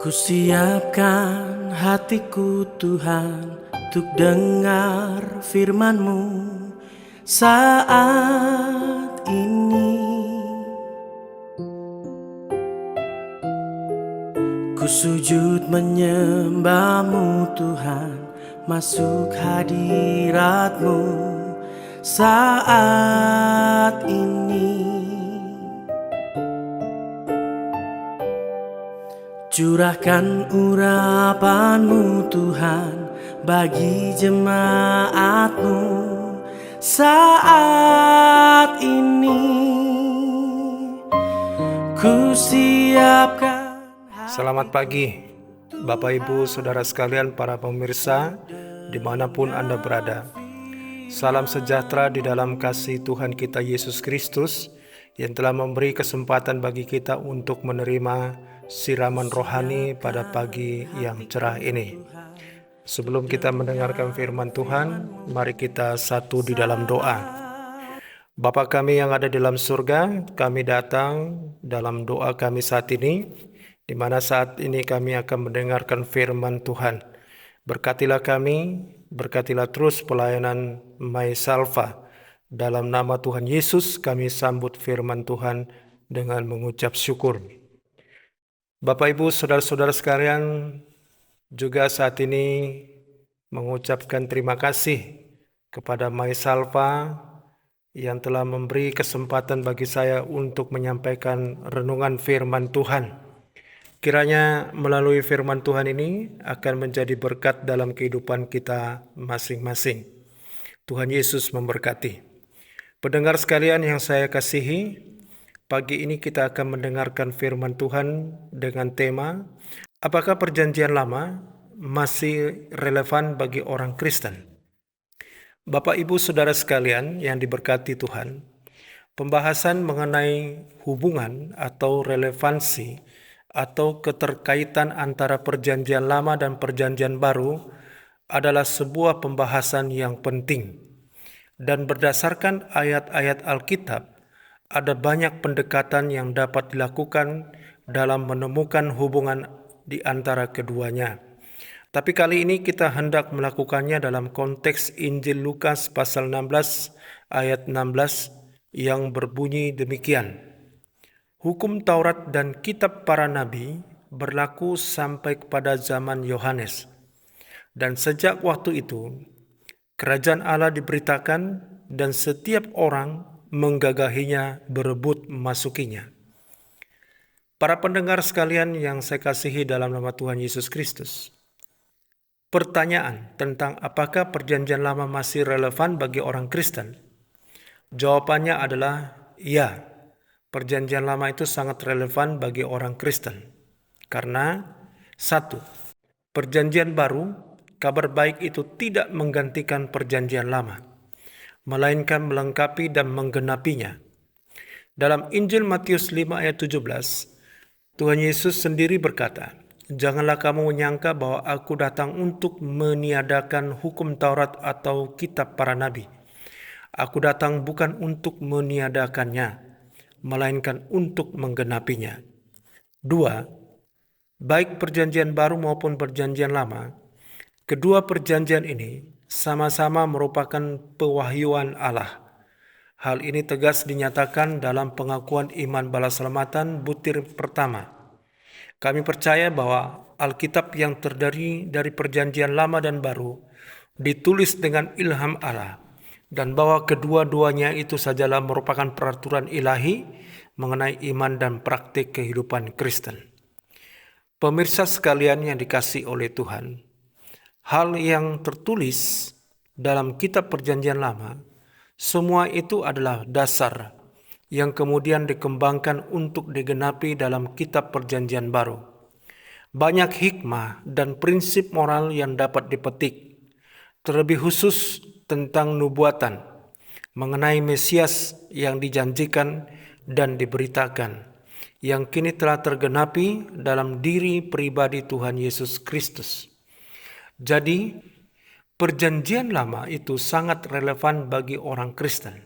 Kusiapkan hatiku Tuhan untuk dengar firman-Mu saat ini. Ku sujud menyembah-Mu Tuhan, masuk hadirat-Mu saat ini. Curahkan urapan-Mu Tuhan bagi jemaat-Mu saat ini. Ku siapkan. Selamat pagi Bapak Ibu Saudara sekalian, para pemirsa dimanapun Anda berada. Salam sejahtera di dalam kasih Tuhan kita Yesus Kristus yang telah memberi kesempatan bagi kita untuk menerima siraman rohani pada pagi yang cerah ini. Sebelum kita mendengarkan firman Tuhan, mari kita satu di dalam doa. Bapa kami yang ada di dalam surga, kami datang dalam doa kami saat ini, di mana saat ini kami akan mendengarkan firman Tuhan. Berkatilah kami, berkatilah terus pelayanan MySalva. Dalam nama Tuhan Yesus kami sambut firman Tuhan dengan mengucap syukur. Bapak Ibu Saudara-saudara sekalian, juga saat ini mengucapkan terima kasih kepada MySalva yang telah memberi kesempatan bagi saya untuk menyampaikan renungan firman Tuhan. Kiranya melalui firman Tuhan ini akan menjadi berkat dalam kehidupan kita masing-masing. Tuhan Yesus memberkati. Pendengar sekalian yang saya kasihi, pagi ini kita akan mendengarkan firman Tuhan dengan tema, apakah perjanjian lama masih relevan bagi orang Kristen? Bapak Ibu Saudara sekalian yang diberkati Tuhan, pembahasan mengenai hubungan atau relevansi atau keterkaitan antara perjanjian lama dan perjanjian baru adalah sebuah pembahasan yang penting. Dan berdasarkan ayat-ayat Alkitab, ada banyak pendekatan yang dapat dilakukan dalam menemukan hubungan di antara keduanya. Tapi kali ini kita hendak melakukannya dalam konteks Injil Lukas pasal 16 ayat 16 yang berbunyi demikian. Hukum Taurat dan kitab para nabi berlaku sampai kepada zaman Yohanes. Dan sejak waktu itu, kerajaan Allah diberitakan dan setiap orang menggagahinya, berebut memasukinya. Para pendengar sekalian yang saya kasihi dalam nama Tuhan Yesus Kristus, pertanyaan tentang apakah perjanjian lama masih relevan bagi orang Kristen? Jawabannya adalah ya, perjanjian lama itu sangat relevan bagi orang Kristen. Karena satu, perjanjian baru, kabar baik itu tidak menggantikan perjanjian lama, melainkan melengkapi dan menggenapinya. Dalam Injil Matius 5 ayat 17, Tuhan Yesus sendiri berkata, "Janganlah kamu menyangka bahwa aku datang untuk meniadakan hukum Taurat atau kitab para nabi. Aku datang bukan untuk meniadakannya, melainkan untuk menggenapinya." Dua, baik perjanjian baru maupun perjanjian lama, kedua perjanjian ini sama-sama merupakan pewahyuan Allah. Hal ini tegas dinyatakan dalam pengakuan iman balaselamatan butir pertama. Kami percaya bahwa Alkitab yang terdiri dari perjanjian lama dan baru ditulis dengan ilham Allah, dan bahwa kedua-duanya itu sajalah merupakan peraturan ilahi mengenai iman dan praktik kehidupan Kristen. Pemirsa sekalian yang dikasihi oleh Tuhan, hal yang tertulis dalam kitab perjanjian lama, semua itu adalah dasar yang kemudian dikembangkan untuk digenapi dalam kitab perjanjian baru. Banyak hikmah dan prinsip moral yang dapat dipetik, terlebih khusus tentang nubuatan, mengenai Mesias yang dijanjikan dan diberitakan, yang kini telah tergenapi dalam diri pribadi Tuhan Yesus Kristus. Jadi, perjanjian lama itu sangat relevan bagi orang Kristen,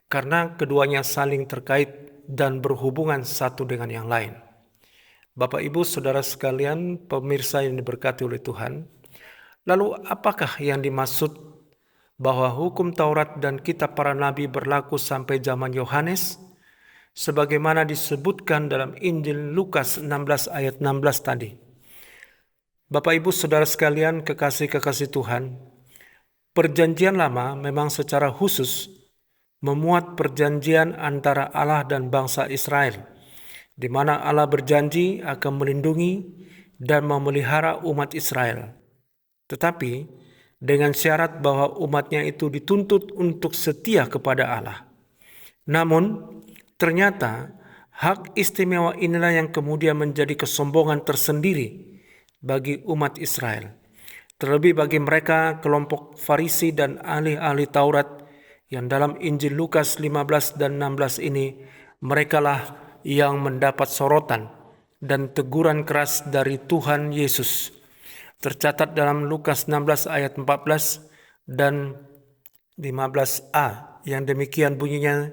karena keduanya saling terkait dan berhubungan satu dengan yang lain. Bapak, Ibu, Saudara sekalian, pemirsa yang diberkati oleh Tuhan, lalu apakah yang dimaksud bahwa hukum Taurat dan kitab para nabi berlaku sampai zaman Yohanes? Sebagaimana disebutkan dalam Injil Lukas 16 ayat 16 tadi. Bapak, Ibu, Saudara sekalian, kekasih-kekasih Tuhan, Perjanjian Lama memang secara khusus memuat perjanjian antara Allah dan bangsa Israel, di mana Allah berjanji akan melindungi dan memelihara umat Israel. Tetapi dengan syarat bahwa umatnya itu dituntut untuk setia kepada Allah. Namun ternyata hak istimewa inilah yang kemudian menjadi kesombongan tersendiri bagi umat Israel. Terlebih bagi mereka kelompok Farisi dan ahli-ahli Taurat yang dalam Injil Lukas 15 dan 16 ini, merekalah yang mendapat sorotan dan teguran keras dari Tuhan Yesus. Tercatat dalam Lukas 16 ayat 14 dan 15a yang demikian bunyinya,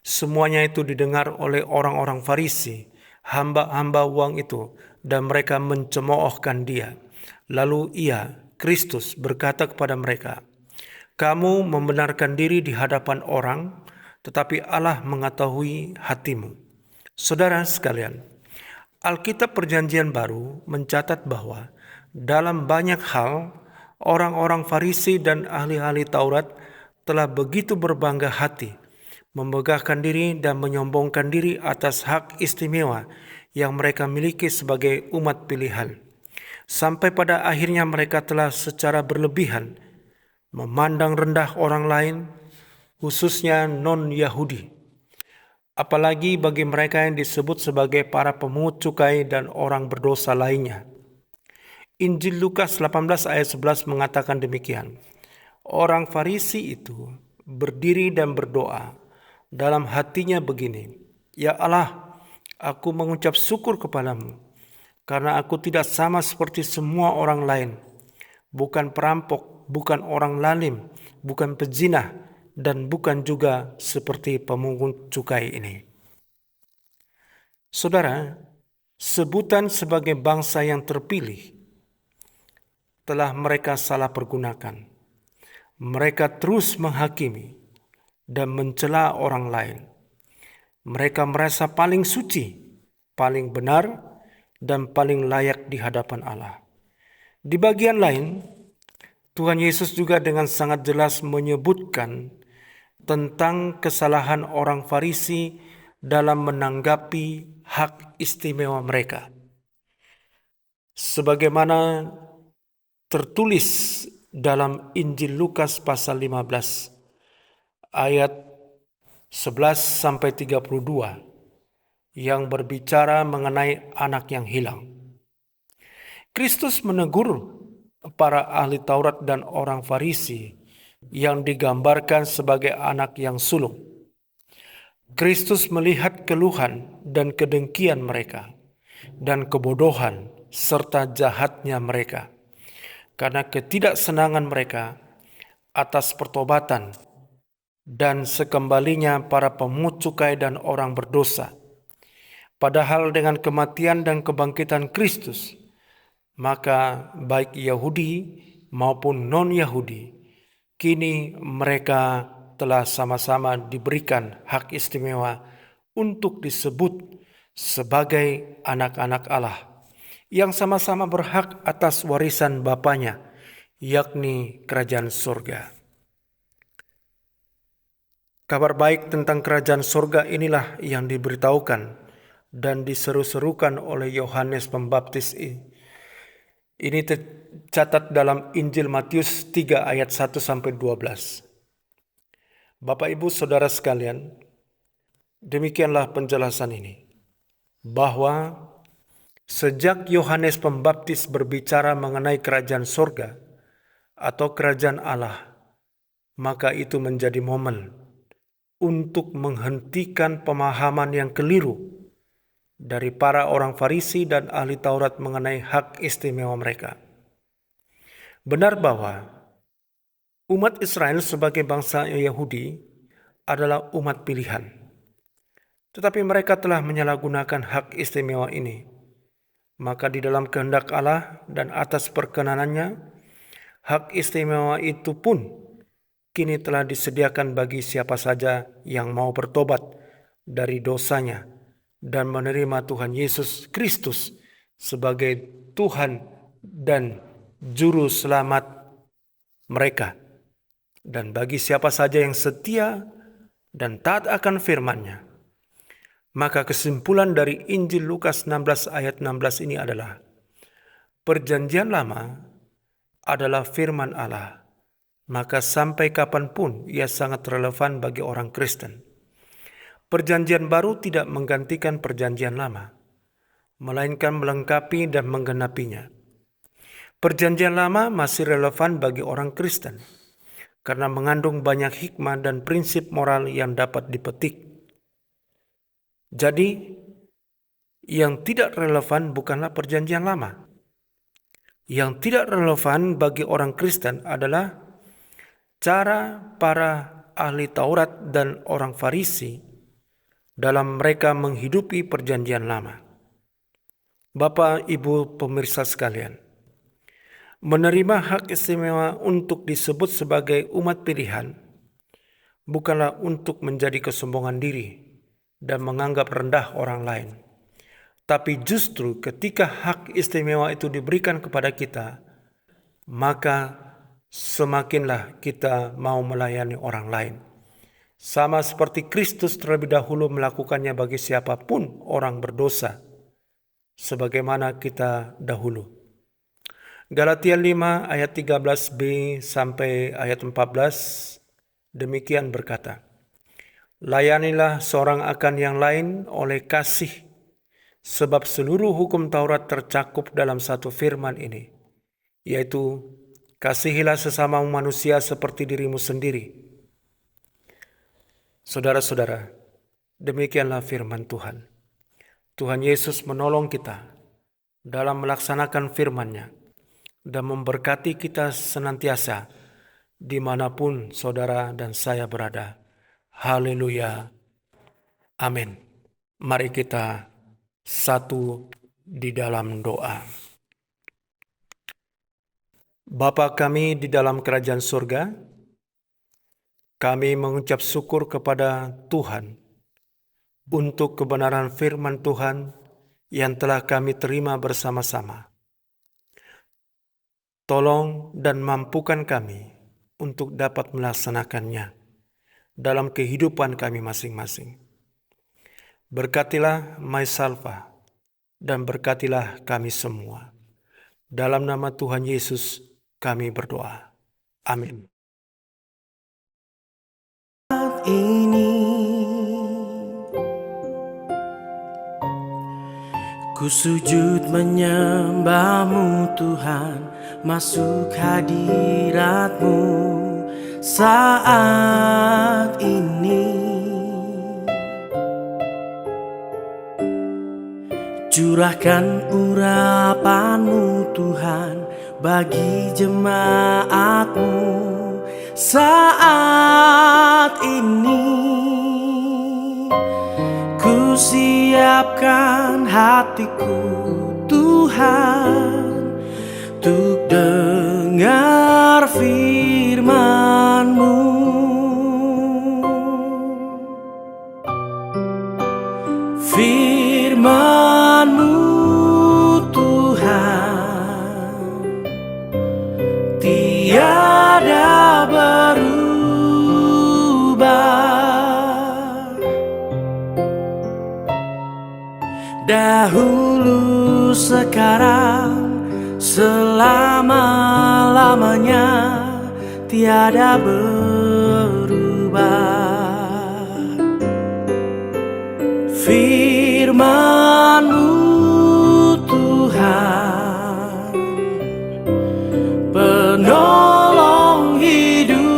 semuanya itu didengar oleh orang-orang Farisi, hamba-hamba uang itu, dan mereka mencemoohkan dia. Lalu ia, Kristus, berkata kepada mereka, "Kamu membenarkan diri di hadapan orang, tetapi Allah mengetahui hatimu." Saudara sekalian, Alkitab Perjanjian Baru mencatat bahwa dalam banyak hal orang-orang Farisi dan ahli-ahli Taurat telah begitu berbangga hati, memegahkan diri dan menyombongkan diri atas hak istimewa yang mereka miliki sebagai umat pilihan. Sampai pada akhirnya mereka telah secara berlebihan memandang rendah orang lain, khususnya non-Yahudi. Apalagi bagi mereka yang disebut sebagai para pemungut cukai dan orang berdosa lainnya. Injil Lukas 18 ayat 11 mengatakan demikian. Orang Farisi itu berdiri dan berdoa. Dalam hatinya begini, "Ya Allah, aku mengucap syukur kepadamu, karena aku tidak sama seperti semua orang lain, bukan perampok, bukan orang lalim, bukan pezina, dan bukan juga seperti pemungut cukai ini." Saudara, sebutan sebagai bangsa yang terpilih telah mereka salah pergunakan. Mereka terus menghakimi dan mencela orang lain. Mereka merasa paling suci, paling benar, dan paling layak di hadapan Allah. Di bagian lain, Tuhan Yesus juga dengan sangat jelas menyebutkan tentang kesalahan orang Farisi dalam menanggapi hak istimewa mereka. Sebagaimana tertulis dalam Injil Lukas pasal 15 ayat 11 sampai 32 yang berbicara mengenai anak yang hilang. Kristus menegur para ahli Taurat dan orang Farisi yang digambarkan sebagai anak yang sulung. Kristus melihat keluhan dan kedengkian mereka dan kebodohan serta jahatnya mereka karena ketidaksenangan mereka atas pertobatan dan sekembalinya para pemungut cukai dan orang berdosa. Padahal dengan kematian dan kebangkitan Kristus, maka baik Yahudi maupun non-Yahudi, kini mereka telah sama-sama diberikan hak istimewa untuk disebut sebagai anak-anak Allah, yang sama-sama berhak atas warisan Bapanya, yakni kerajaan surga. Kabar baik tentang kerajaan surga inilah yang diberitahukan dan diseru-serukan oleh Yohanes Pembaptis. Ini tercatat dalam Injil Matius 3 ayat 1 sampai 12. Bapak, Ibu, Saudara sekalian, demikianlah penjelasan ini, bahwa sejak Yohanes Pembaptis berbicara mengenai kerajaan surga atau kerajaan Allah, maka itu menjadi momen untuk menghentikan pemahaman yang keliru dari para orang Farisi dan ahli Taurat mengenai hak istimewa mereka. Benar bahwa umat Israel sebagai bangsa Yahudi adalah umat pilihan, tetapi mereka telah menyalahgunakan hak istimewa ini Maka di dalam kehendak Allah dan atas perkenanannya, hak istimewa itu pun kini telah disediakan bagi siapa saja yang mau bertobat dari dosanya dan menerima Tuhan Yesus Kristus sebagai Tuhan dan Juru Selamat mereka. Dan bagi siapa saja yang setia dan taat akan firman-Nya. Maka kesimpulan dari Injil Lukas 16 ayat 16 ini adalah Perjanjian Lama adalah firman Allah, maka sampai kapanpun ia sangat relevan bagi orang Kristen. Perjanjian Baru tidak menggantikan Perjanjian Lama, melainkan melengkapi dan menggenapinya. Perjanjian Lama masih relevan bagi orang Kristen karena mengandung banyak hikmah dan prinsip moral yang dapat dipetik. Jadi, yang tidak relevan bukanlah Perjanjian Lama. Yang tidak relevan bagi orang Kristen adalah cara para ahli Taurat dan orang Farisi dalam mereka menghidupi Perjanjian Lama. Bapak, Ibu, pemirsa sekalian, menerima hak istimewa untuk disebut sebagai umat pilihan bukanlah untuk menjadi kesombongan diri dan menganggap rendah orang lain. Tapi justru ketika hak istimewa itu diberikan kepada kita, maka semakinlah kita mau melayani orang lain. Sama seperti Kristus terlebih dahulu melakukannya bagi siapapun orang berdosa, sebagaimana kita dahulu. Galatia 5 ayat 13b sampai ayat 14 demikian berkata, Layanilah seorang akan yang lain oleh kasih, sebab seluruh hukum Taurat tercakup dalam satu firman ini, yaitu kasihilah sesama manusia seperti dirimu sendiri. Saudara-saudara, demikianlah firman Tuhan. Tuhan Yesus menolong kita dalam melaksanakan firman-Nya dan memberkati kita senantiasa dimanapun saudara dan saya berada. Haleluya. Amin. Mari kita satu di dalam doa. Bapa kami di dalam kerajaan surga, kami mengucap syukur kepada Tuhan untuk kebenaran firman Tuhan yang telah kami terima bersama-sama. Tolong dan mampukan kami untuk dapat melaksanakannya dalam kehidupan kami masing-masing. Berkatilah Maisalva dan berkatilah kami semua. Dalam nama Tuhan Yesus kami berdoa. Amin. Ini ku sujud menyembah-Mu Tuhan, masuk hadirat-Mu saat ini. Curahkan urapan-Mu Tuhan bagi jemaat-Mu saat ini. Ku siapkan hatiku Tuhan untuk dengar firman-Mu. Firman-Mu Tuhan tiada berubah. Dahulu, sekarang, selama-lamanya tiada berubah. Firman-Mu Tuhan, penolong hidupku.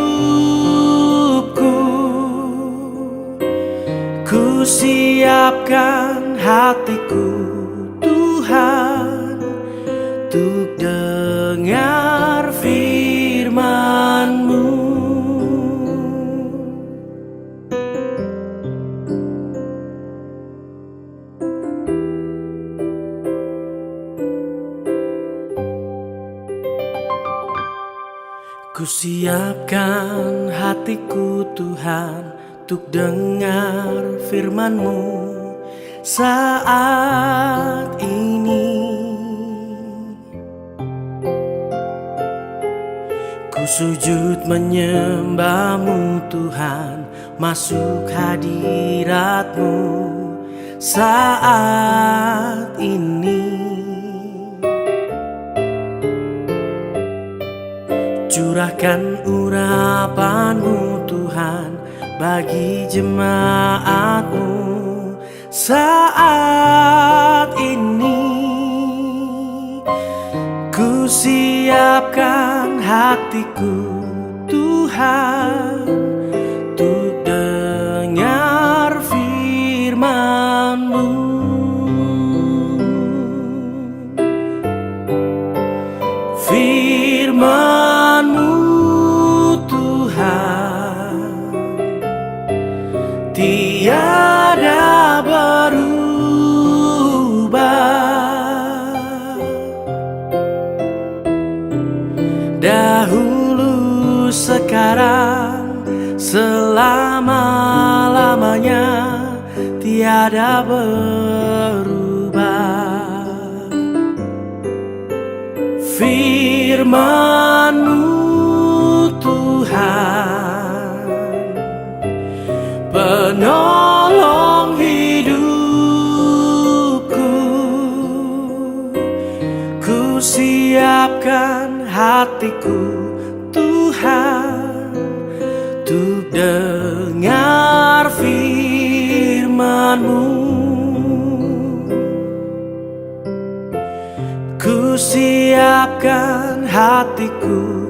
Ku siapkan hatiku Tuhan untuk dengar firman-Mu. Ku siapkan hatiku Tuhan untuk dengar firman-Mu saat ini. Ku sujud menyembah-Mu Tuhan, masuk hadirat-Mu saat ini. Curahkan urapan-Mu Tuhan bagi jemaat-Mu saat ini. Ku siapkan hatiku Tuhan untuk dengar firman-Mu. Firman-Mu Tuhan tiada berubah, dahulu, sekarang, selama-lamanya tiada berubah. Firman-Mu Tuhan, penolong hidupku. Ku siapkan hatiku Tuhan untuk dengar firman-Mu. Ku siapkan hatiku